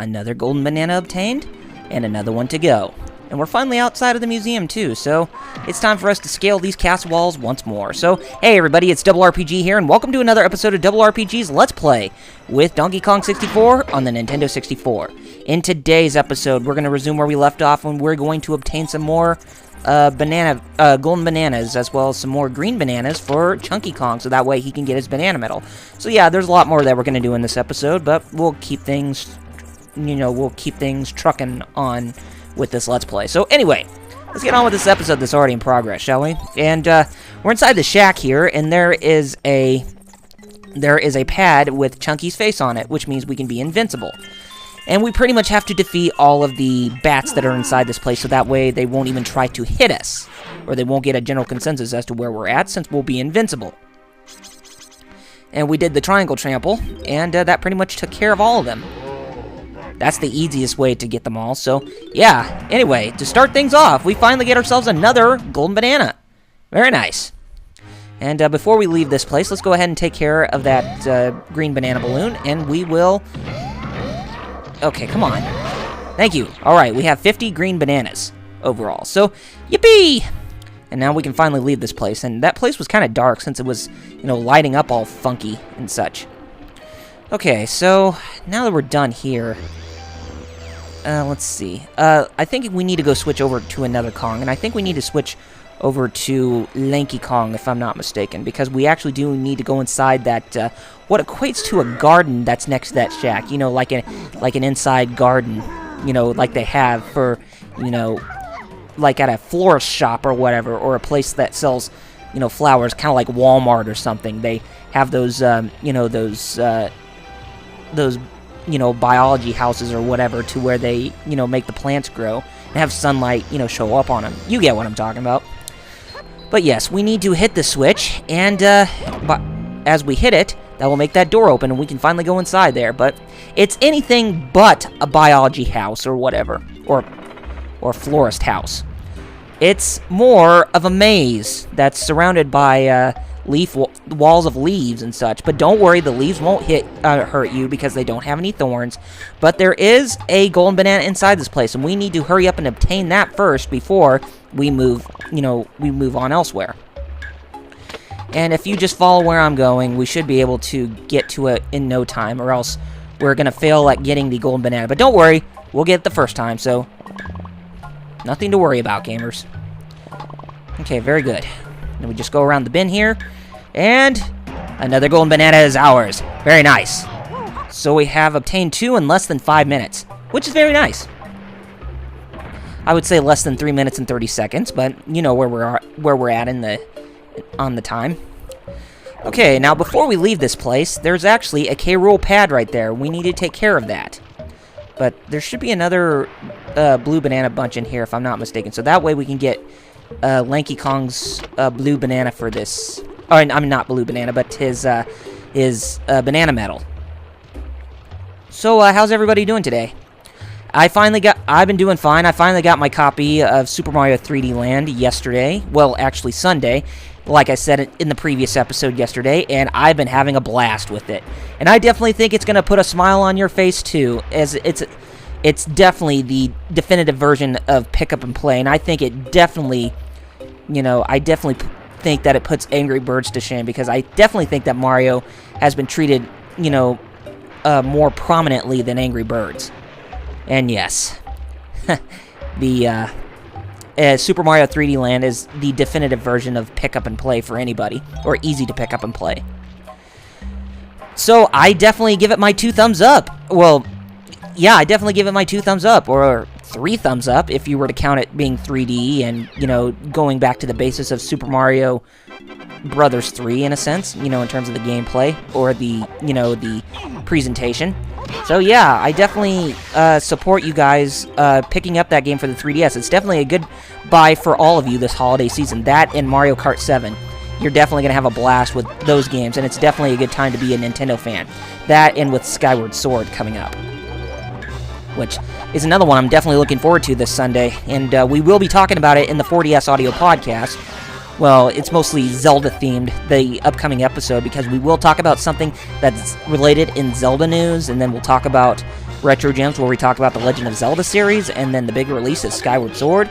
Another golden banana obtained, and another one to go. And we're finally outside of the museum too, so it's time for us to scale these castle walls once more. So, hey everybody, it's RRPG here, and welcome to another episode of RRPG's Let's Play with Donkey Kong 64 on the Nintendo 64. In today's episode, we're going to resume where we left off, and we're going to obtain some more golden bananas, as well as some more green bananas for Chunky Kong, so that way he can get his banana medal. So yeah, there's a lot more that we're going to do in this episode, but we'll keep things, trucking on with this Let's Play. So anyway, let's get on with this episode that's already in progress, shall we? And we're inside the shack here, and there is a pad with Chunky's face on it, which means we can be invincible. And we pretty much have to defeat all of the bats that are inside this place, so that way they won't even try to hit us, or they won't get a general consensus as to where we're at, since we'll be invincible. And we did the triangle trample, and that pretty much took care of all of them. That's the easiest way to get them all, so yeah. Anyway, to start things off, we finally get ourselves another golden banana. Very nice. And before we leave this place, let's go ahead and take care of that green banana balloon, and we will... Okay, come on. Thank you. Alright, we have 50 green bananas overall, so yippee! And now we can finally leave this place, and that place was kind of dark since it was, lighting up all funky and such. Okay, so now that we're done here... let's see. I think we need to go switch over to another Kong, and I think we need to switch over to Lanky Kong, if I'm not mistaken, because we actually do need to go inside that, what equates to a garden that's next to that shack, like an inside garden, like they have for, like at a florist shop or whatever, or a place that sells, flowers, kind of like Walmart or something. They have those, those biology houses or whatever, to where they, make the plants grow and have sunlight, show up on them. You get what I'm talking about. But yes, we need to hit the switch, and as we hit it, that will make that door open, and we can finally go inside there. But it's anything but a biology house or whatever, or florist house. It's more of a maze that's surrounded by walls of leaves and such. But don't worry, the leaves won't hurt you because they don't have any thorns. But there is a golden banana inside this place, and we need to hurry up and obtain that first before we move, we move on elsewhere. And if you just follow where I'm going, we should be able to get to it in no time, or else we're going to fail at getting the golden banana. But don't worry, we'll get it the first time, so nothing to worry about, gamers. Okay, very good. Then we just go around the bin here, and another golden banana is ours. Very nice. So we have obtained 2 in less than 5 minutes, which is very nice. I would say less than 3 minutes and 30 seconds, but you know where we're at on the time. Okay, now before we leave this place, there's actually a K. Rool pad right there. We need to take care of that. But there should be another blue banana bunch in here, if I'm not mistaken. So that way we can get Lanky Kong's blue banana for this. Or, I mean, not blue banana, but his banana medal. So, how's everybody doing today? I've been doing fine. I finally got my copy of Super Mario 3D Land yesterday. Well, actually Sunday, like I said in the previous episode yesterday, and I've been having a blast with it. And I definitely think it's going to put a smile on your face, too, as it's definitely the definitive version of pick up and play, and I think it definitely, I definitely think that it puts Angry Birds to shame, because I definitely think that Mario has been treated, more prominently than Angry Birds. And yes, the Super Mario 3D Land is the definitive version of pick up and play for anybody, or easy to pick up and play. So I definitely give it my 2 thumbs up. Well, yeah, I definitely give it my 2 thumbs up, or 3 thumbs up if you were to count it being 3D and, going back to the basis of Super Mario Brothers 3 in a sense, in terms of the gameplay or the, the presentation. So yeah, I definitely support you guys picking up that game for the 3DS. It's definitely a good buy for all of you this holiday season. That and Mario Kart 7. You're definitely going to have a blast with those games, and it's definitely a good time to be a Nintendo fan. That and with Skyward Sword coming up, which is another one I'm definitely looking forward to this Sunday, and we will be talking about it in the 4DS audio podcast. Well, it's mostly Zelda-themed, the upcoming episode, because we will talk about something that's related in Zelda news, and then we'll talk about Retro Gems, where we talk about the Legend of Zelda series, and then the big release is Skyward Sword.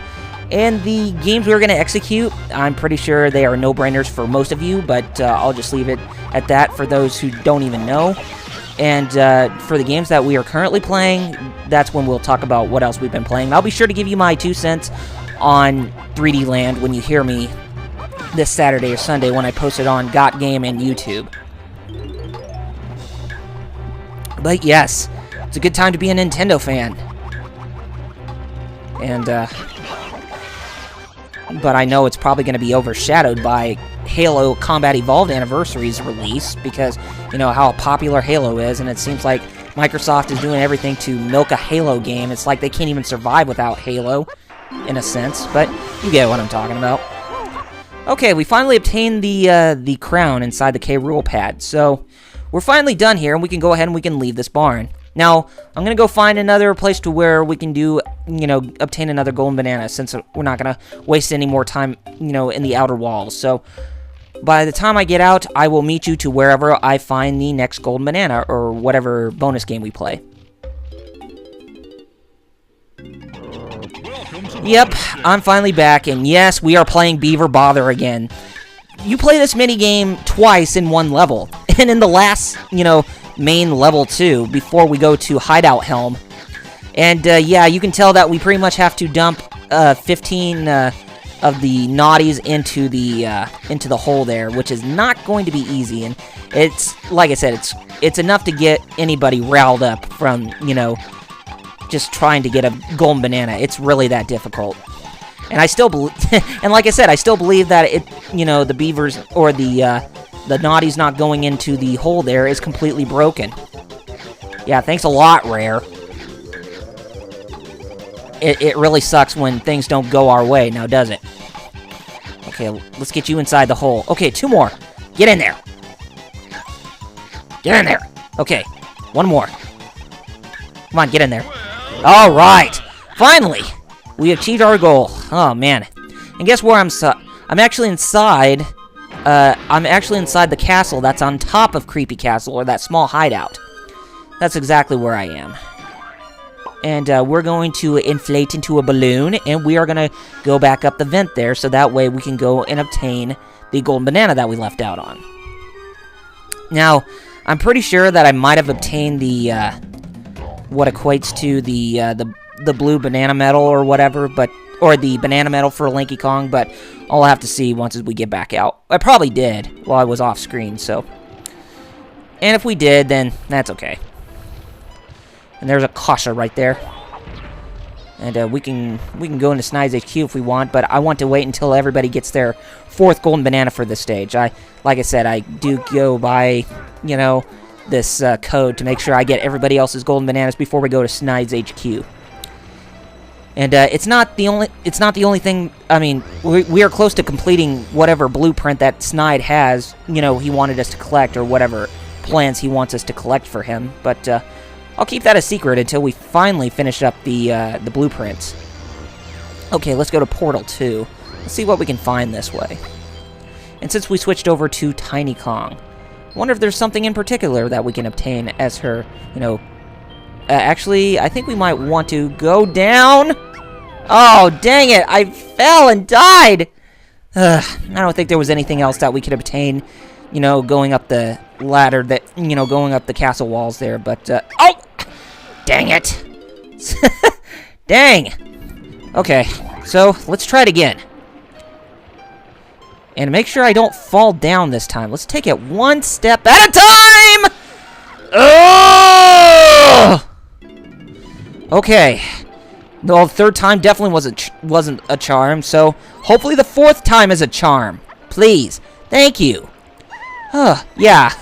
And the games we're going to execute, I'm pretty sure they are no-brainers for most of you, but I'll just leave it at that for those who don't even know. And for the games that we are currently playing, that's when we'll talk about what else we've been playing. I'll be sure to give you my 2 cents on 3D Land when you hear me this Saturday or Sunday when I post it on Got Game and YouTube. But yes, it's a good time to be a Nintendo fan. And, but I know it's probably going to be overshadowed by Halo Combat Evolved Anniversary's release, because, you know, how popular Halo is, and it seems like Microsoft is doing everything to milk a Halo game. It's like they can't even survive without Halo, in a sense, but you get what I'm talking about. Okay, we finally obtained the crown inside the K Rule Pad, so we're finally done here, and we can go ahead and we can leave this barn. Now, I'm going to go find another place to where we can do, you know, obtain another golden banana, since we're not going to waste any more time, you know, in the outer walls. So, by the time I get out, I will meet you to wherever I find the next golden banana, or whatever bonus game we play. Yep, I'm finally back, and yes, we are playing Beaver Bother again. You play this minigame twice in one level, and in the last, you know, main level 2, before we go to Hideout Helm. And, yeah, you can tell that we pretty much have to dump 15 of the naughties into the hole there, which is not going to be easy. And it's, like I said, it's enough to get anybody riled up from, you know, just trying to get a golden banana. It's really that difficult. And I still believe, and like I said, I still believe that it, you know, the beavers, or the naughties not going into the hole there is completely broken. Yeah, thanks a lot, Rare. It really sucks when things don't go our way, now does it? Okay, let's get you inside the hole. Okay, 2 more. Get in there. Get in there. Okay, 1 more. Come on, get in there. All right. Finally, we achieved our goal. Oh, man. And guess where I'm actually inside. I'm actually inside the castle that's on top of Creepy Castle, or that small hideout. That's exactly where I am. And we're going to inflate into a balloon, and we are going to go back up the vent there, so that way we can go and obtain the golden banana that we left out on. Now, I'm pretty sure that I might have obtained the, what equates to the blue banana medal or whatever, or the banana medal for Lanky Kong, but I'll have to see once we get back out. I probably did while I was off screen, so. And if we did, then that's okay. And there's a Kasha right there. And we can go into Snide's HQ if we want, but I want to wait until everybody gets their 4th golden banana for this stage. Like I said, I do go by, you know, this code to make sure I get everybody else's golden bananas before we go to Snide's HQ. And it's not the only thing. I mean, we are close to completing whatever blueprint that Snide has. You know, he wanted us to collect, or whatever plans he wants us to collect for him. But I'll keep that a secret until we finally finish up the blueprints. Okay, let's go to Portal 2. Let's see what we can find this way. And since we switched over to Tiny Kong, I wonder if there's something in particular that we can obtain as her, you know. Actually, I think we might want to go down. Oh, dang it. I fell and died. I don't think there was anything else that we could obtain, you know, going up the ladder, that, you know, going up the castle walls there. But, oh! Dang it. Dang. Okay, so let's try it again. And make sure I don't fall down this time. Let's take it 1 step at a time! Oh! Okay. Well, the 3rd time definitely wasn't a charm, so hopefully the 4th time is a charm. Please. Thank you. Yeah.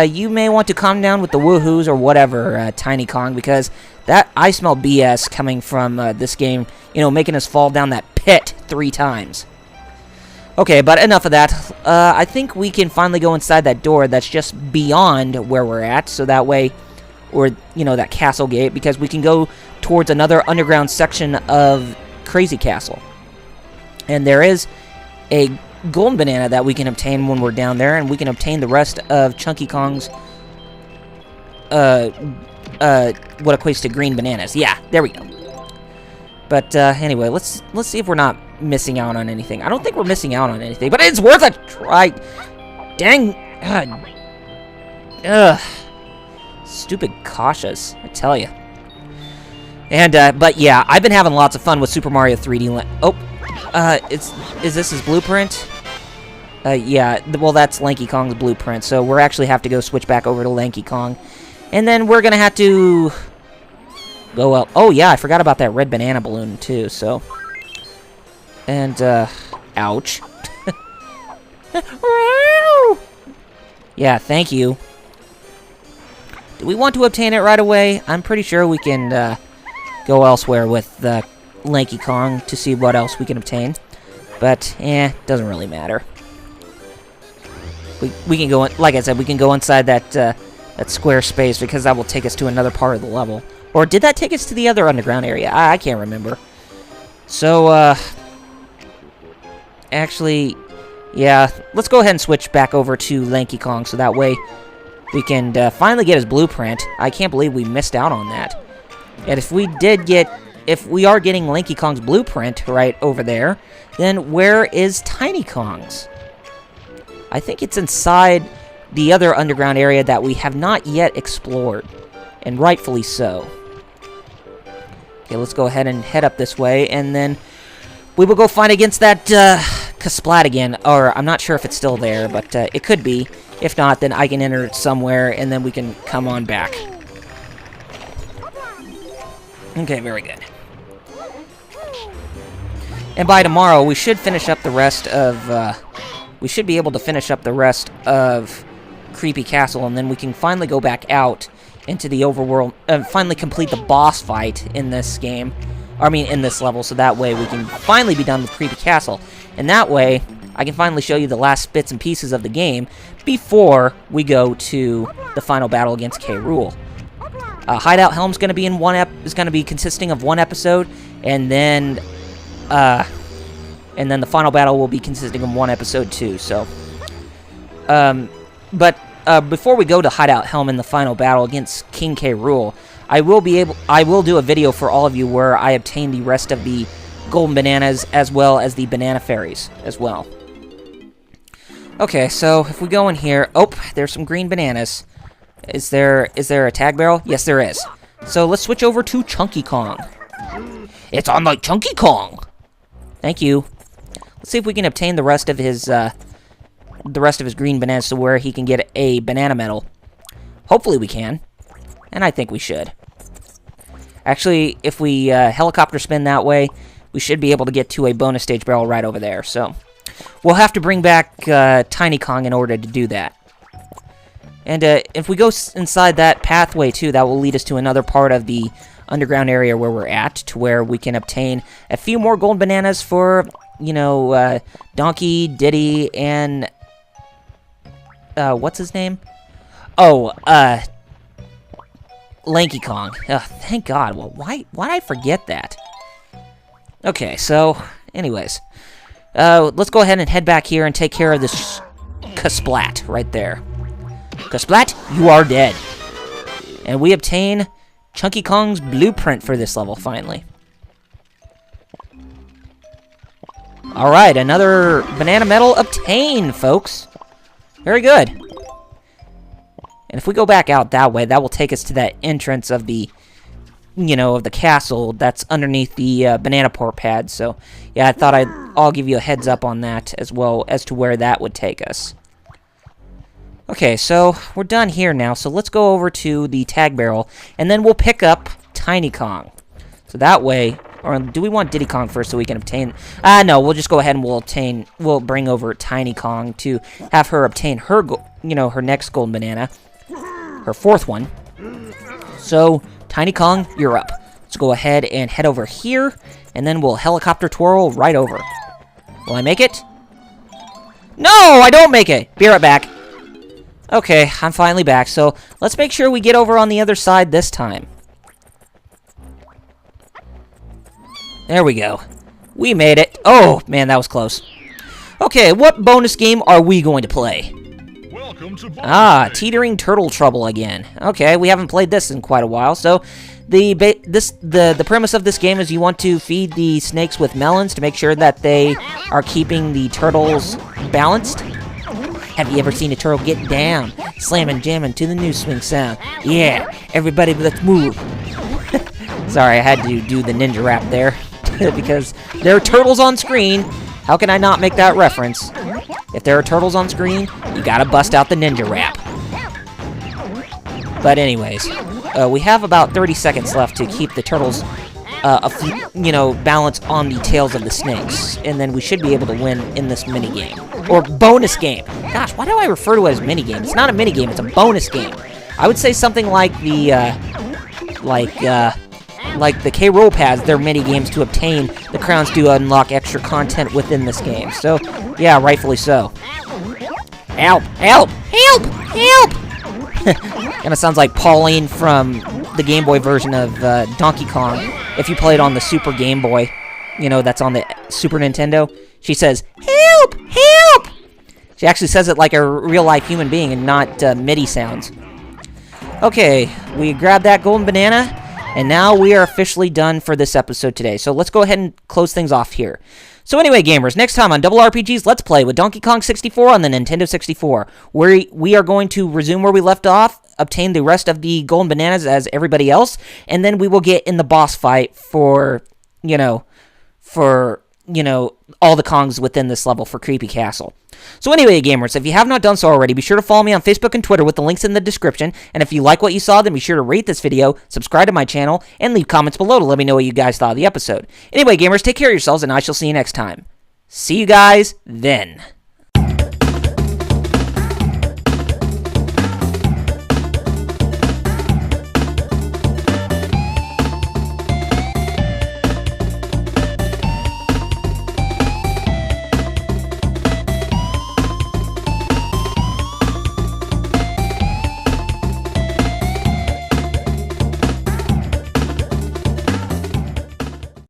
You may want to calm down with the woohoos or whatever, Tiny Kong, because I smell BS coming from this game, you know, making us fall down that pit 3 times. Okay, but enough of that. I think we can finally go inside that door that's just beyond where we're at, so that way, or, you know, that castle gate, because we can go towards another underground section of Crazy Castle. And there is a golden banana that we can obtain when we're down there, and we can obtain the rest of Chunky Kong's what equates to green bananas. Yeah, there we go. But anyway, let's see if we're not missing out on anything. I don't think we're missing out on anything, but it's worth a try. Dang. Stupid cautious, I tell you. And but yeah, I've been having lots of fun with Super Mario 3D Land. Oh, is this his blueprint? Yeah, well, that's Lanky Kong's blueprint, so we're actually have to go switch back over to Lanky Kong. And then we're gonna have to go out. Oh, yeah, I forgot about that red banana balloon, too, so. And, ouch. Yeah, thank you. Do we want to obtain it right away? I'm pretty sure we can, go elsewhere with Lanky Kong to see what else we can obtain. But, doesn't really matter. We can go, like I said, we can go inside that square space because that will take us to another part of the level. Or did that take us to the other underground area? I can't remember. So, actually, yeah, let's go ahead and switch back over to Lanky Kong so that way we can finally get his blueprint. I can't believe we missed out on that. And if we are getting Lanky Kong's blueprint right over there, then where is Tiny Kong's? I think it's inside the other underground area that we have not yet explored, and rightfully so. Okay, let's go ahead and head up this way, and then we will go fight against that Kasplat again, or I'm not sure if it's still there, but it could be. If not, then I can enter it somewhere, and then we can come on back. Okay, very good. And by tomorrow, we should finish up the rest of, we should be able to finish up the rest of Creepy Castle, and then we can finally go back out into the overworld, finally complete the boss fight in this game. I mean, in this level, so that way we can finally be done with Creepy Castle. And that way, I can finally show you the last bits and pieces of the game before we go to the final battle against K. Rool. Hideout Helm's going to be consisting of one episode, and then the final battle will be consisting of one episode too. So, but before we go to Hideout Helm in the final battle against King K. Rool, I will do a video for all of you where I obtain the rest of the golden bananas as well as the banana fairies as well. Okay, so if we go in here, oh, there's some green bananas. Is there a tag barrel? Yes, there is. So let's switch over to Chunky Kong. It's on like Chunky Kong. Thank you. Let's see if we can obtain the rest of his green bananas to where he can get a banana medal. Hopefully we can, and I think we should. Actually, if we helicopter spin that way, we should be able to get to a bonus stage barrel right over there. So we'll have to bring back Tiny Kong in order to do that. And if we go inside that pathway too, that will lead us to another part of the underground area where we're at, to where we can obtain a few more golden bananas for, you know, Donkey, Diddy, and what's his name? Oh, Lanky Kong. Thank God. Well, why did I forget that? Okay, so, anyways, let's go ahead and head back here and take care of this Kasplat right there. Kasplat, you are dead. And we obtain Chunky Kong's blueprint for this level, finally. Alright, another banana medal obtained, folks. Very good. And if we go back out that way, that will take us to that entrance of the, you know, of the castle that's underneath the banana port pad. So, yeah, I thought I'll give you a heads up on that as well as to where that would take us. Okay, so we're done here now, so let's go over to the tag barrel, and then we'll pick up Tiny Kong. So that way, or do we want Diddy Kong first so we can obtain... no, we'll just go ahead and we'll bring over Tiny Kong to have her obtain her, her next golden banana, her fourth one. So, Tiny Kong, you're up. Let's go ahead and head over here, and then we'll helicopter twirl right over. Will I make it? No, I don't make it! Be right back. Okay, I'm finally back, so let's make sure we get over on the other side this time. There we go. We made it. Oh, man, that was close. Okay, what bonus game are we going to play? Ah, teetering turtle trouble again. Okay, we haven't played this in quite a while. So, the premise of this game is you want to feed the snakes with melons to make sure that they are keeping the turtles balanced. Have you ever seen a turtle get down, slamming, jamming to the new swing sound? Yeah, everybody, let's move. Sorry, I had to do the ninja rap there because there are turtles on screen. How can I not make that reference? If there are turtles on screen, you gotta bust out the ninja rap. But anyways, we have about 30 seconds left to keep the turtles, balanced on the tails of the snakes, and then we should be able to win in this minigame. Or bonus game. Gosh, why do I refer to it as minigame? It's not a minigame, it's a bonus game. I would say something like the, like the K-Roll pads, they're mini-games to obtain the crowns to unlock extra content within this game. So, yeah, rightfully so. Help! Help! Help! Help! Kinda sounds like Pauline from the Game Boy version of Donkey Kong. If you play it on the Super Game Boy, that's on the Super Nintendo. She says, help! Help! She actually says it like a real-life human being and not MIDI sounds. Okay, we grabbed that golden banana. And now we are officially done for this episode today. So let's go ahead and close things off here. So anyway, gamers, next time on Double RPG's Let's Play with Donkey Kong 64 on the Nintendo 64, where we are going to resume where we left off, obtain the rest of the golden bananas as everybody else, and then we will get in the boss fight for all the Kongs within this level for Creepy Castle. So anyway, gamers, if you have not done so already, be sure to follow me on Facebook and Twitter with the links in the description. And if you like what you saw, then be sure to rate this video, subscribe to my channel, and leave comments below to let me know what you guys thought of the episode. Anyway, gamers, take care of yourselves, and I shall see you next time. See you guys then.